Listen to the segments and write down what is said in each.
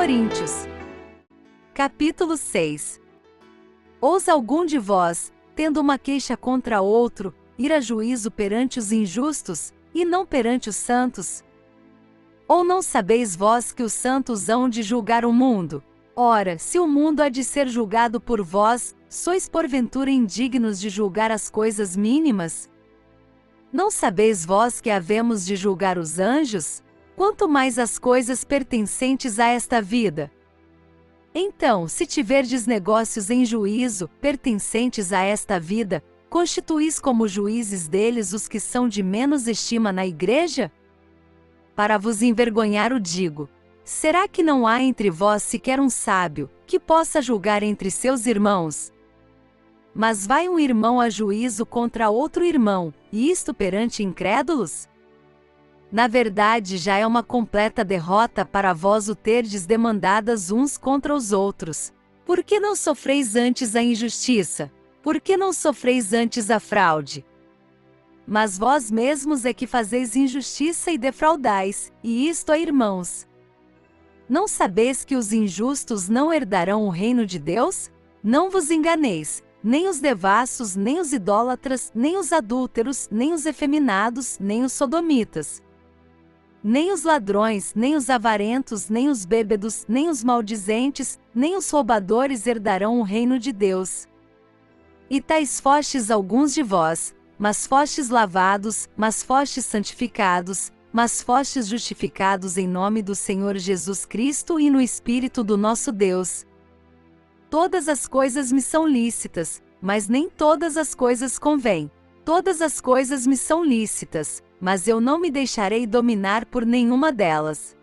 Coríntios. Capítulo 6. Ousa algum de vós, tendo uma queixa contra outro, ir a juízo perante os injustos, e não perante os santos? Ou não sabeis vós que os santos hão de julgar o mundo? Ora, se o mundo há de ser julgado por vós, sois porventura indignos de julgar as coisas mínimas? Não sabeis vós que havemos de julgar os anjos? Quanto mais as coisas pertencentes a esta vida. Então, se tiverdes negócios em juízo, pertencentes a esta vida, constituís como juízes deles os que são de menos estima na igreja? Para vos envergonhar o digo. Será que não há entre vós sequer um sábio, que possa julgar entre seus irmãos? Mas vai um irmão a juízo contra outro irmão, e isto perante incrédulos? Na verdade, já é uma completa derrota para vós o terdes demandadas uns contra os outros. Por que não sofreis antes a injustiça? Por que não sofreis antes a fraude? Mas vós mesmos é que fazeis injustiça e defraudais, e isto a irmãos. Não sabeis que os injustos não herdarão o reino de Deus? Não vos enganeis, nem os devassos, nem os idólatras, nem os adúlteros, nem os efeminados, nem os sodomitas. Nem os ladrões, nem os avarentos, nem os bêbedos, nem os maldizentes, nem os roubadores herdarão o reino de Deus. E tais fostes alguns de vós, mas fostes lavados, mas fostes santificados, mas fostes justificados em nome do Senhor Jesus Cristo e no Espírito do nosso Deus. Todas as coisas me são lícitas, mas nem todas as coisas convêm. Todas as coisas me são lícitas, mas eu não me deixarei dominar por nenhuma delas.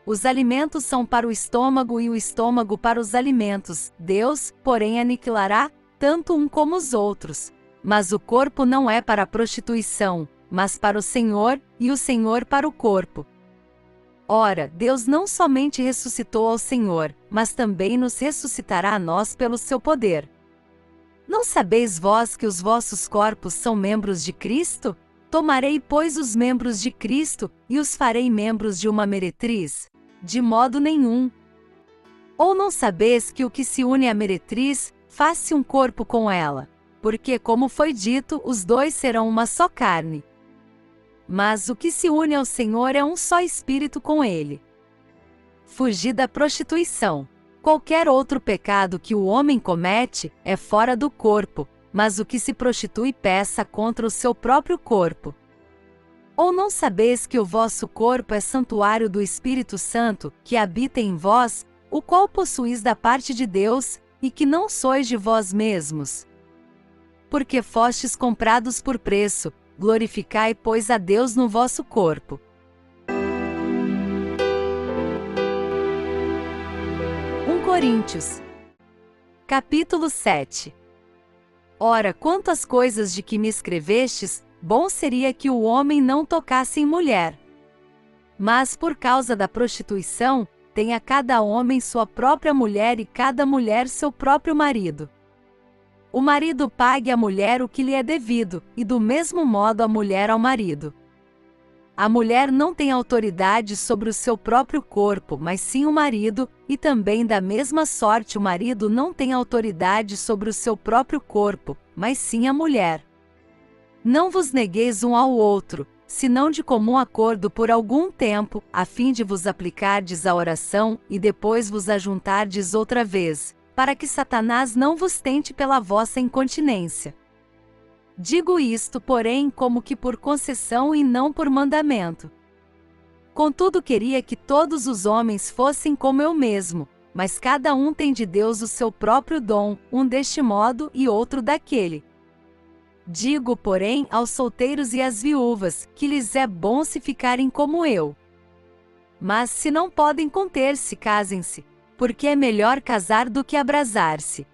Os alimentos são para o estômago e o estômago para os alimentos. Deus, porém, aniquilará tanto um como os outros. Mas o corpo não é para a prostituição, mas para o Senhor, e o Senhor para o corpo. Ora, Deus não somente ressuscitou ao Senhor, mas também nos ressuscitará a nós pelo seu poder. Não sabeis vós que os vossos corpos são membros de Cristo? Tomarei, pois, os membros de Cristo, e os farei membros de uma meretriz? De modo nenhum. Ou não sabeis que o que se une à meretriz, faz-se um corpo com ela? Porque, como foi dito, os dois serão uma só carne. Mas o que se une ao Senhor é um só espírito com ele. Fugi da prostituição. Qualquer outro pecado que o homem comete, é fora do corpo, mas o que se prostitui peca contra o seu próprio corpo. Ou não sabeis que o vosso corpo é santuário do Espírito Santo, que habita em vós, o qual possuís da parte de Deus, e que não sois de vós mesmos? Porque fostes comprados por preço, glorificai, pois, a Deus no vosso corpo. Coríntios. Capítulo 7. Ora, quanto às coisas de que me escrevestes, bom seria que o homem não tocasse em mulher. Mas por causa da prostituição, tenha cada homem sua própria mulher e cada mulher seu próprio marido. O marido pague à mulher o que lhe é devido, e do mesmo modo a mulher ao marido. A mulher não tem autoridade sobre o seu próprio corpo, mas sim o marido, e também da mesma sorte o marido não tem autoridade sobre o seu próprio corpo, mas sim a mulher. Não vos negueis um ao outro, senão de comum acordo por algum tempo, a fim de vos aplicardes à oração, e depois vos ajuntardes outra vez, para que Satanás não vos tente pela vossa incontinência. Digo isto, porém, como que por concessão e não por mandamento. Contudo, queria que todos os homens fossem como eu mesmo, mas cada um tem de Deus o seu próprio dom, um deste modo e outro daquele. Digo, porém, aos solteiros e às viúvas, que lhes é bom se ficarem como eu. Mas se não podem conter-se, casem-se, porque é melhor casar do que abrasar-se.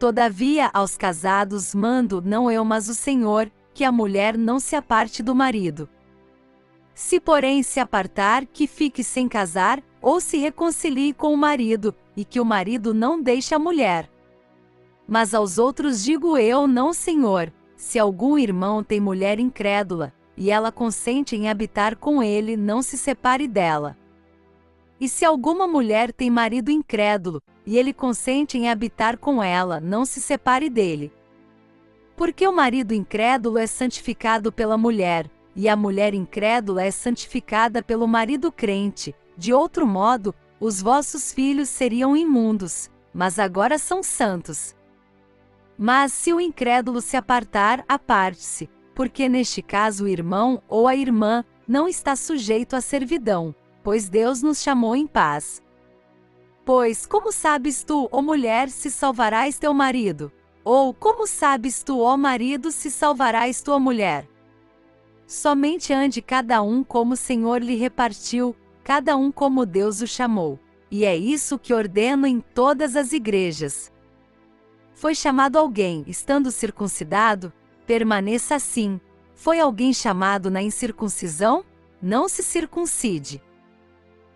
Todavia, aos casados mando não eu mas o Senhor, que a mulher não se aparte do marido. Se porém se apartar, que fique sem casar, ou se reconcilie com o marido, e que o marido não deixe a mulher. Mas aos outros digo eu não, Senhor, se algum irmão tem mulher incrédula, e ela consente em habitar com ele, não se separe dela. E se alguma mulher tem marido incrédulo, e ele consente em habitar com ela, não se separe dele. Porque o marido incrédulo é santificado pela mulher, e a mulher incrédula é santificada pelo marido crente. De outro modo, os vossos filhos seriam imundos, mas agora são santos. Mas se o incrédulo se apartar, aparte-se, porque neste caso o irmão ou a irmã não está sujeito à servidão, pois Deus nos chamou em paz. Pois como sabes tu, ó mulher, se salvarás teu marido? Ou como sabes tu, ó marido, se salvarás tua mulher? Somente ande cada um como o Senhor lhe repartiu, cada um como Deus o chamou. E é isso que ordeno em todas as igrejas. Foi chamado alguém, estando circuncidado? Permaneça assim. Foi alguém chamado na incircuncisão? Não se circuncide.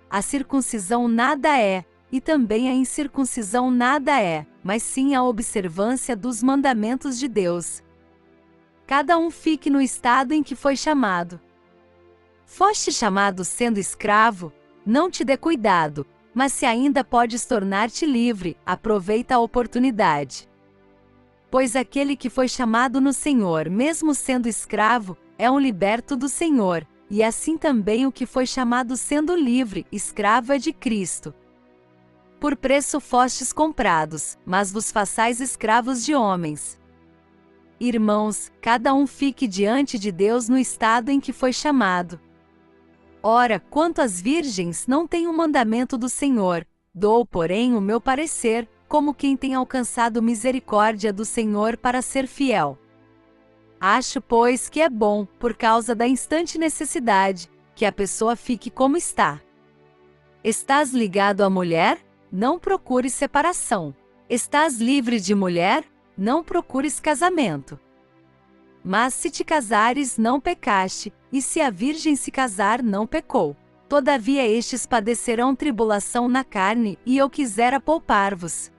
A circuncisão nada é, e também a incircuncisão nada é, mas sim a observância dos mandamentos de Deus. Cada um fique no estado em que foi chamado. Foste chamado sendo escravo? Não te dê cuidado, mas se ainda podes tornar-te livre, aproveita a oportunidade. Pois aquele que foi chamado no Senhor, mesmo sendo escravo, é um liberto do Senhor, e assim também o que foi chamado sendo livre, escravo é de Cristo. Por preço fostes comprados, mas vos façais escravos de homens. Irmãos, cada um fique diante de Deus no estado em que foi chamado. Ora, quanto às virgens, não tenho um mandamento do Senhor, dou, porém, o meu parecer, como quem tem alcançado misericórdia do Senhor para ser fiel. Acho, pois, que é bom, por causa da instante necessidade, que a pessoa fique como está. Estás ligado à mulher? Não procures separação. Estás livre de mulher? Não procures casamento. Mas se te casares, não pecaste, e se a virgem se casar, não pecou. Todavia estes padecerão tribulação na carne, e eu quisera poupar-vos.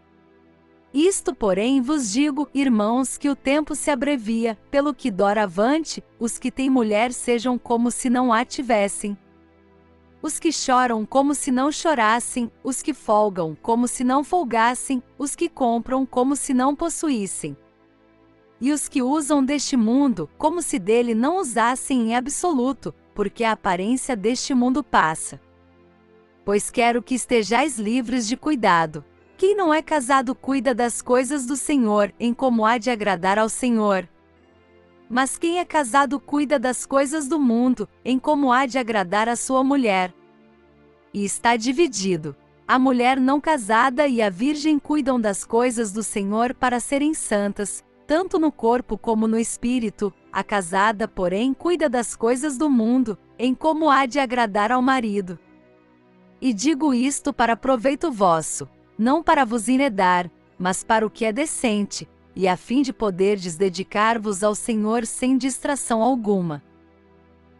Isto, porém, vos digo, irmãos, que o tempo se abrevia, pelo que doravante, os que têm mulher sejam como se não a tivessem. Os que choram como se não chorassem, os que folgam como se não folgassem, os que compram como se não possuíssem. E os que usam deste mundo, como se dele não usassem em absoluto, porque a aparência deste mundo passa. Pois quero que estejais livres de cuidado. Quem não é casado cuida das coisas do Senhor, em como há de agradar ao Senhor. Mas quem é casado cuida das coisas do mundo, em como há de agradar a sua mulher. E está dividido. A mulher não casada e a virgem cuidam das coisas do Senhor para serem santas, tanto no corpo como no espírito. A casada, porém, cuida das coisas do mundo, em como há de agradar ao marido. E digo isto para proveito vosso, não para vos enredar, mas para o que é decente, e a fim de poderdes dedicar-vos ao Senhor sem distração alguma.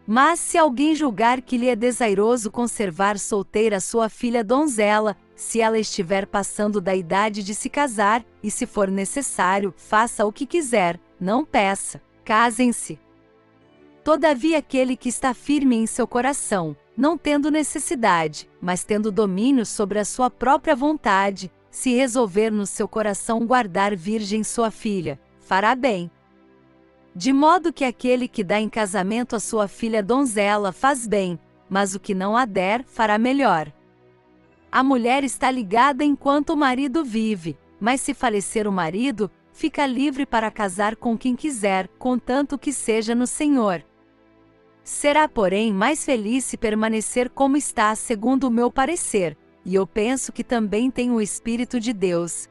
Mas se alguém julgar que lhe é desairoso conservar solteira sua filha donzela, se ela estiver passando da idade de se casar, e se for necessário, faça o que quiser, não peça, casem-se. Todavia aquele que está firme em seu coração, não tendo necessidade, mas tendo domínio sobre a sua própria vontade, se resolver no seu coração guardar virgem sua filha, fará bem. De modo que aquele que dá em casamento a sua filha donzela faz bem, mas o que não a der, fará melhor. A mulher está ligada enquanto o marido vive, mas se falecer o marido, fica livre para casar com quem quiser, contanto que seja no Senhor. Será, porém, mais feliz se permanecer como está, segundo o meu parecer, e eu penso que também tem o Espírito de Deus.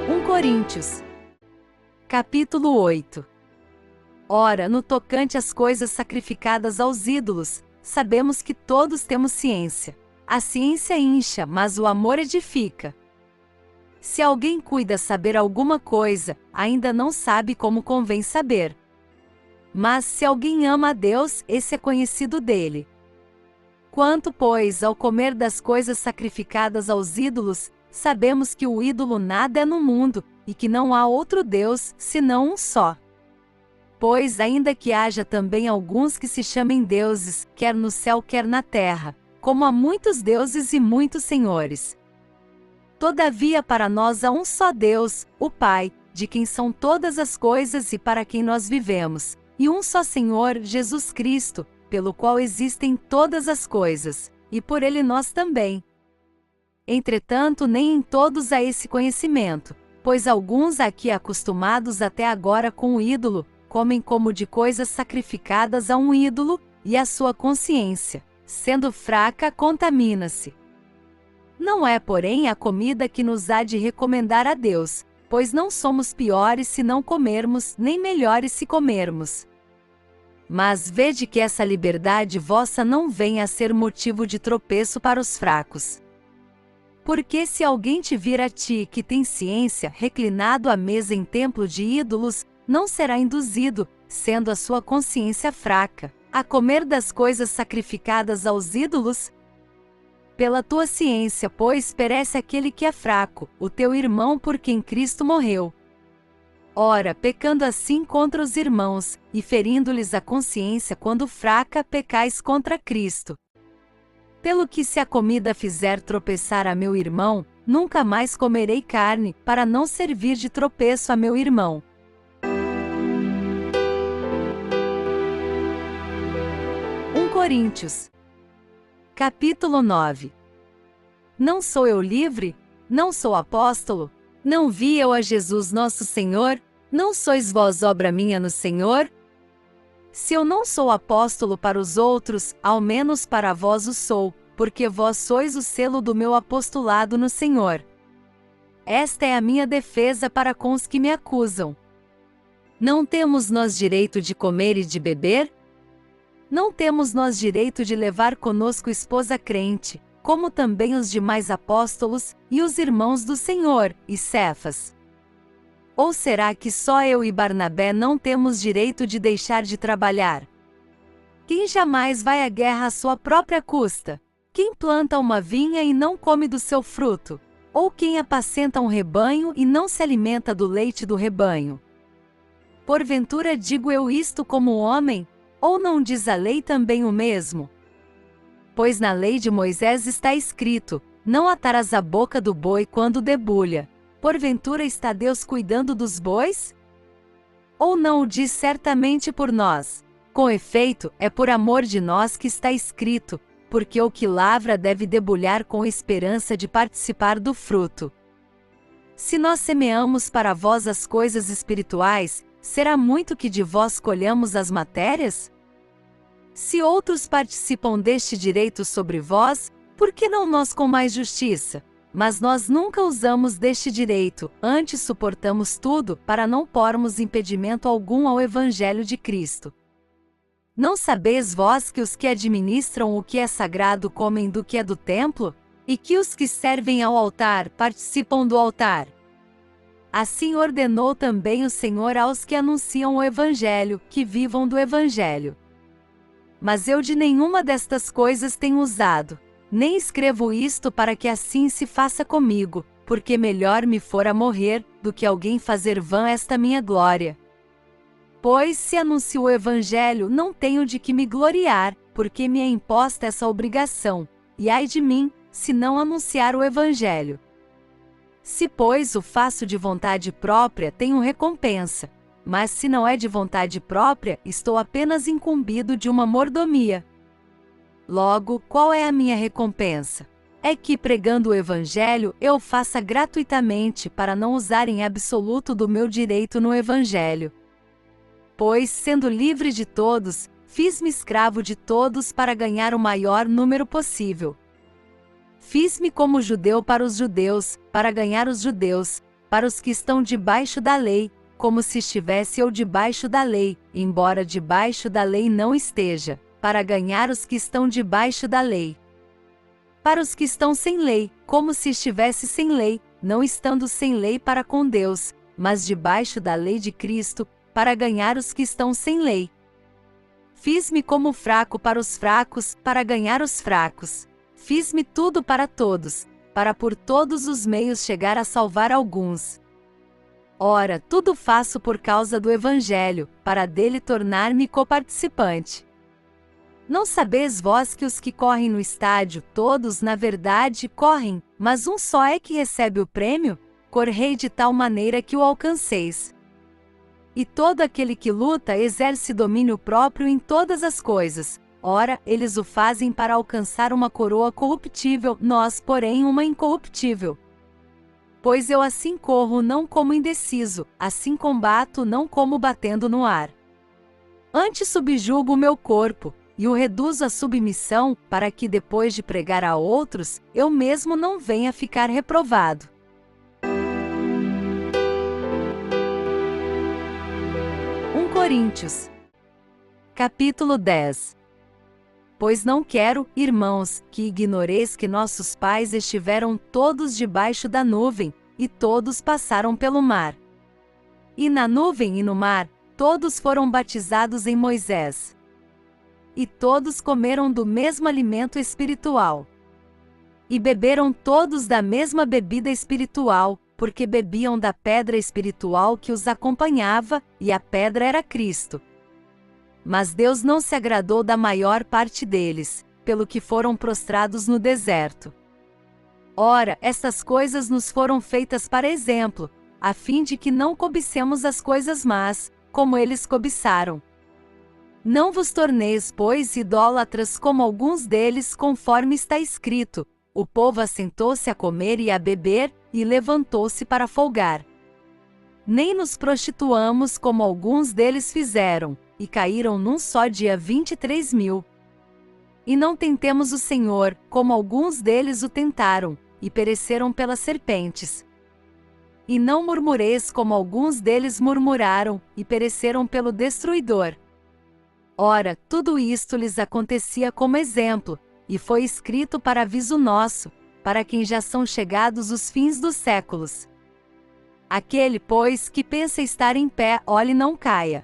1 Coríntios, capítulo 8. Ora, no tocante às coisas sacrificadas aos ídolos, sabemos que todos temos ciência. A ciência incha, mas o amor edifica. Se alguém cuida saber alguma coisa, ainda não sabe como convém saber. Mas se alguém ama a Deus, esse é conhecido dele. Quanto, pois, ao comer das coisas sacrificadas aos ídolos, sabemos que o ídolo nada é no mundo, e que não há outro Deus, senão um só. Pois ainda que haja também alguns que se chamem deuses, quer no céu quer na terra, como há muitos deuses e muitos senhores. Todavia para nós há um só Deus, o Pai, de quem são todas as coisas e para quem nós vivemos, e um só Senhor, Jesus Cristo, pelo qual existem todas as coisas, e por ele nós também. Entretanto, nem em todos há esse conhecimento, pois alguns aqui acostumados até agora com o ídolo, comem como de coisas sacrificadas a um ídolo, e a sua consciência, sendo fraca, contamina-se. Não é, porém, a comida que nos há de recomendar a Deus, pois não somos piores se não comermos, nem melhores se comermos. Mas vede que essa liberdade vossa não venha a ser motivo de tropeço para os fracos. Porque se alguém te vir a ti que tem ciência, reclinado à mesa em templo de ídolos, não será induzido, sendo a sua consciência fraca, a comer das coisas sacrificadas aos ídolos? Pela tua ciência, pois, perece aquele que é fraco, o teu irmão por quem Cristo morreu. Ora, pecando assim contra os irmãos, e ferindo-lhes a consciência quando fraca, pecais contra Cristo. Pelo que se a comida fizer tropeçar a meu irmão, nunca mais comerei carne, para não servir de tropeço a meu irmão. 1 Coríntios Capítulo 9. Não sou eu livre? Não sou apóstolo? Não vi eu a Jesus nosso Senhor? Não sois vós obra minha no Senhor? Se eu não sou apóstolo para os outros, ao menos para vós o sou, porque vós sois o selo do meu apostolado no Senhor. Esta é a minha defesa para com os que me acusam. Não temos nós direito de comer e de beber? Não temos nós direito de levar conosco esposa crente, como também os demais apóstolos, e os irmãos do Senhor, e Cefas? Ou será que só eu e Barnabé não temos direito de deixar de trabalhar? Quem jamais vai à guerra à sua própria custa? Quem planta uma vinha e não come do seu fruto? Ou quem apacenta um rebanho e não se alimenta do leite do rebanho? Porventura digo eu isto como homem? Ou não diz a lei também o mesmo? Pois na lei de Moisés está escrito: não atarás a boca do boi quando debulha. Porventura está Deus cuidando dos bois? Ou não o diz certamente por nós? Com efeito, é por amor de nós que está escrito: porque o que lavra deve debulhar com esperança de participar do fruto. Se nós semeamos para vós as coisas espirituais, será muito que de vós colhamos as matérias? Se outros participam deste direito sobre vós, por que não nós com mais justiça? Mas nós nunca usamos deste direito, antes suportamos tudo, para não pormos impedimento algum ao Evangelho de Cristo. Não sabeis vós que os que administram o que é sagrado comem do que é do templo? E que os que servem ao altar participam do altar? Assim ordenou também o Senhor aos que anunciam o Evangelho, que vivam do Evangelho. Mas eu de nenhuma destas coisas tenho usado, nem escrevo isto para que assim se faça comigo, porque melhor me fora morrer, do que alguém fazer vã esta minha glória. Pois se anuncio o Evangelho, não tenho de que me gloriar, porque me é imposta essa obrigação, e ai de mim, se não anunciar o Evangelho. Se, pois, o faço de vontade própria, tenho recompensa. Mas se não é de vontade própria, estou apenas incumbido de uma mordomia. Logo, qual é a minha recompensa? É que, pregando o Evangelho, eu faça gratuitamente para não usar em absoluto do meu direito no Evangelho. Pois, sendo livre de todos, fiz-me escravo de todos para ganhar o maior número possível. Fiz-me como judeu para os judeus, para ganhar os judeus, para os que estão debaixo da lei, como se estivesse eu debaixo da lei, embora debaixo da lei não esteja, para ganhar os que estão debaixo da lei. Para os que estão sem lei, como se estivesse sem lei, não estando sem lei para com Deus, mas debaixo da lei de Cristo, para ganhar os que estão sem lei. Fiz-me como fraco para os fracos, para ganhar os fracos. Fiz-me tudo para todos, para por todos os meios chegar a salvar alguns. Ora, tudo faço por causa do Evangelho, para dele tornar-me coparticipante. Não sabeis vós que os que correm no estádio, todos na verdade correm, mas um só é que recebe o prêmio? Correi de tal maneira que o alcanceis. E todo aquele que luta exerce domínio próprio em todas as coisas. Ora, eles o fazem para alcançar uma coroa corruptível, nós, porém, uma incorruptível. Pois eu assim corro não como indeciso, assim combato não como batendo no ar. Antes subjugo o meu corpo, e o reduzo à submissão, para que depois de pregar a outros, eu mesmo não venha ficar reprovado. 1 Coríntios, capítulo 10. Pois não quero, irmãos, que ignoreis que nossos pais estiveram todos debaixo da nuvem, e todos passaram pelo mar. E na nuvem e no mar, todos foram batizados em Moisés. E todos comeram do mesmo alimento espiritual. E beberam todos da mesma bebida espiritual, porque bebiam da pedra espiritual que os acompanhava, e a pedra era Cristo. Mas Deus não se agradou da maior parte deles, pelo que foram prostrados no deserto. Ora, estas coisas nos foram feitas para exemplo, a fim de que não cobicemos as coisas más, como eles cobiçaram. Não vos torneis, pois, idólatras como alguns deles, conforme está escrito: o povo assentou-se a comer e a beber, e levantou-se para folgar. Nem nos prostituamos como alguns deles fizeram, e caíram num só dia 23.000. E não tentemos o Senhor, como alguns deles o tentaram, e pereceram pelas serpentes. E não murmureis como alguns deles murmuraram, e pereceram pelo destruidor. Ora, tudo isto lhes acontecia como exemplo, e foi escrito para aviso nosso, para quem já são chegados os fins dos séculos. Aquele, pois, que pensa estar em pé, olhe não caia.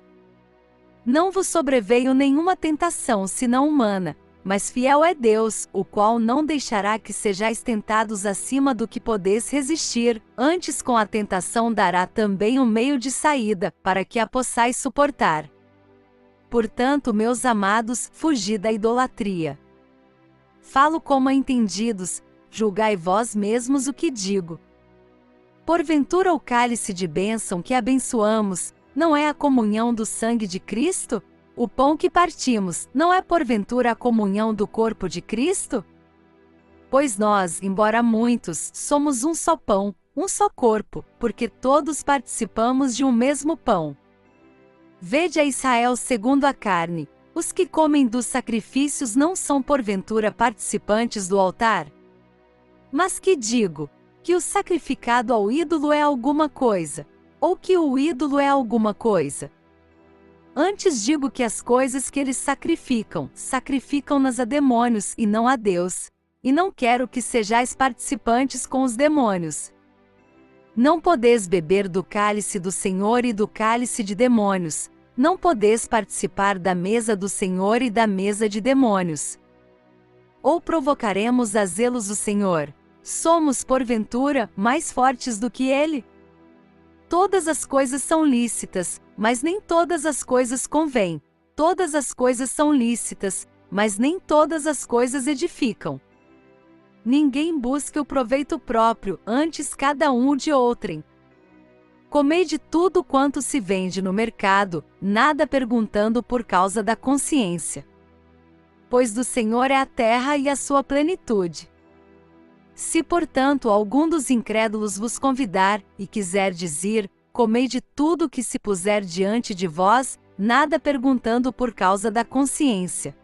Não vos sobreveio nenhuma tentação senão humana, mas fiel é Deus, o qual não deixará que sejais tentados acima do que podeis resistir, antes com a tentação dará também um meio de saída, para que a possais suportar. Portanto, meus amados, fugi da idolatria. Falo como a entendidos, julgai vós mesmos o que digo. Porventura o cálice de bênção que abençoamos, não é a comunhão do sangue de Cristo? O pão que partimos, não é porventura a comunhão do corpo de Cristo? Pois nós, embora muitos, somos um só pão, um só corpo, porque todos participamos de um mesmo pão. Vede a Israel segundo a carne: os que comem dos sacrifícios não são porventura participantes do altar? Mas que digo? Que o sacrificado ao ídolo é alguma coisa, ou que o ídolo é alguma coisa? Antes digo que as coisas que eles sacrificam, sacrificam-nas a demônios e não a Deus, e não quero que sejais participantes com os demônios. Não podeis beber do cálice do Senhor e do cálice de demônios, não podeis participar da mesa do Senhor e da mesa de demônios. Ou provocaremos a zelos o Senhor? Somos, porventura, mais fortes do que ele? Todas as coisas são lícitas, mas nem todas as coisas convêm. Todas as coisas são lícitas, mas nem todas as coisas edificam. Ninguém busque o proveito próprio, antes cada um o de outrem. Comei de tudo quanto se vende no mercado, nada perguntando por causa da consciência. Pois do Senhor é a terra e a sua plenitude. Se, portanto, algum dos incrédulos vos convidar, e quiserdes ir, comei de tudo que se puser diante de vós, nada perguntando por causa da consciência.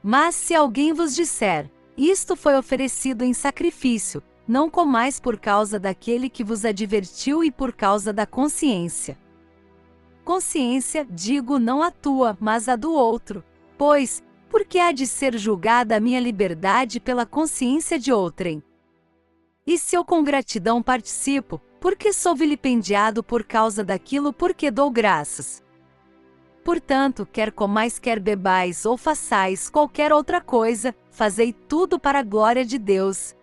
Mas se alguém vos disser: isto foi oferecido em sacrifício, não comais por causa daquele que vos advertiu e por causa da consciência. Consciência, digo, não a tua, mas a do outro. Pois, por que há de ser julgada a minha liberdade pela consciência de outrem? E se eu com gratidão participo, por que sou vilipendiado por causa daquilo por que dou graças? Portanto, quer comais quer bebais ou façais qualquer outra coisa, fazei tudo para a glória de Deus.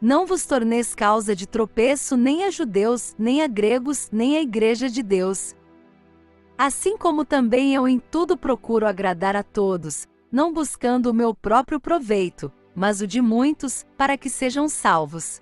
Não vos torneis causa de tropeço nem a judeus, nem a gregos, nem a igreja de Deus. Assim como também eu em tudo procuro agradar a todos, não buscando o meu próprio proveito, mas o de muitos, para que sejam salvos.